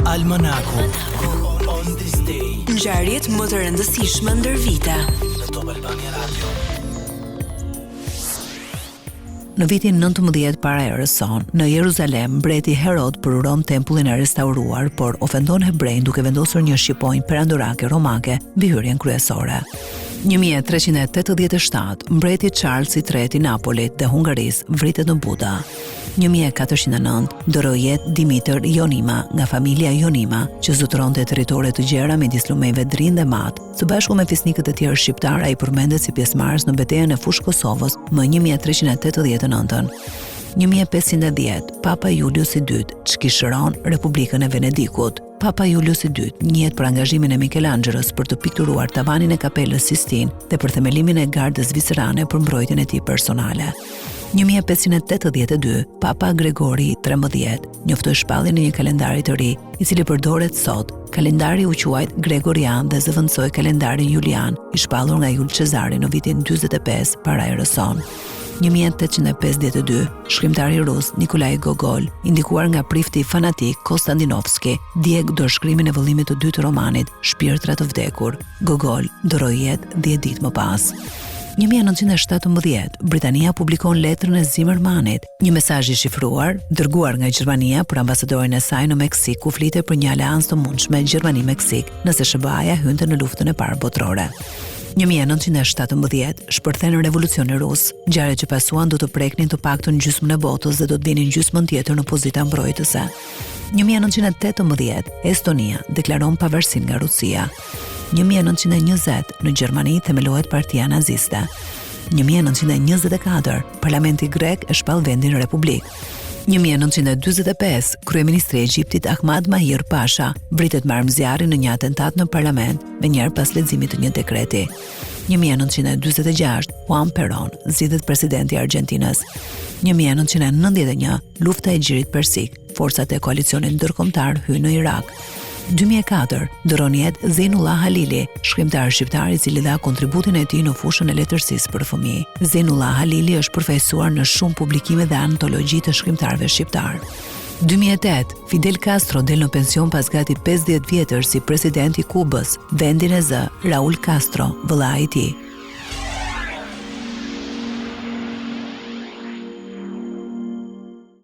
Almanaku on this day. Ngjarjet më të rëndësishme ndër vite. Në Top Albania Radio. Në vitin 19 para erës son, në Jeruzalem, mbreti Herod përuron tempullin e restauruar, por ofendon hebrejnë duke vendosur një shqiponjë perandorake romake mbi hyrjen kryesore. 1387, mbreti Charles III i Napolit dhe Hungarisë vritet në Buda. 1409, ndoroi jetë Dimitër Jonima nga familja Jonima, që zotëronte territore të gjera midis lumejve Drin dhe Mat. Së bashku me fisnikët e tjerë shqiptar, ai përmendet si pjesëmarrës në betejën e Fushë Kosovës më 1389. 1510, Papa Julius II çkishëron Republikën e Venedikut. Papa Julius II njihet për angazhimin e Michelangelos për të pikturuar tavanin e kapelës Sistine dhe për themelimin e gardës zvicerane për mbrojtjen e tij personale. 1582, Papa Gregori XIII njoftoi shpalljen e një kalendari të ri, i cili përdoret sot. Kalendari u quajt Gregorian dhe zëvendësoi kalendarin Julian, i shpallur nga Jul Cezari në vitin 45 para erës son. 1852, shkrimtari rus Nikolaj Gogol, indikuar nga prifti fanatik Konstantinovski, djeg dorëshkrimin e vëllimit të dytë të romanit Shpirtrat të vdekur. Gogol ndoroi jetë 10 ditë më pas. 1917, Britania publikon letrën e Zimmermanit, një mesazh i shifruar dërguar nga Gjermania për ambasadorin e saj në Meksik, ku flitej për një aleancë të mundshme Gjermani-Meksik nëse SBA-ja hynte në luftën e parë botërore. 1917, shpërthen revolucioni rus. Ngjarjet që pasuan do të preknin të paktën gjysmën e botës dhe do të vinin gjysmën tjetër në pozita mbrojtëse. 1918, Estonia deklaron pavarësinë nga Rusia. 1920, në Gjermani themelohet Partia Naziste. 1924, Parlamenti grek e shpall vendin republik. 1945, kryeministri i Egjiptit Ahmad Mahir Pasha vritet me armëzjarri në një atentat në parlament, me njëherë pas leximit të një dekreti. 1946, Juan Perón zgjidhet presidenti i Argjentinës. 1991, lufta e Gjirit Persik, forcat e koalicionit ndërkombëtar hyjnë në Irak. 2004, ndron jetë Zeinullah Halili, shkrimtar shqiptar i cili dha kontributin e tij në fushën e letërsisë për fëmijë. Zeinullah Halili është përfaqësuar në shumë publikime dhe antologji të shkrimtarëve shqiptar. 2008, Fidel Castro del në pension pas gati 50 vjetësh si president i Kubës, vendin e zë Raul Castro, vëllai i tij.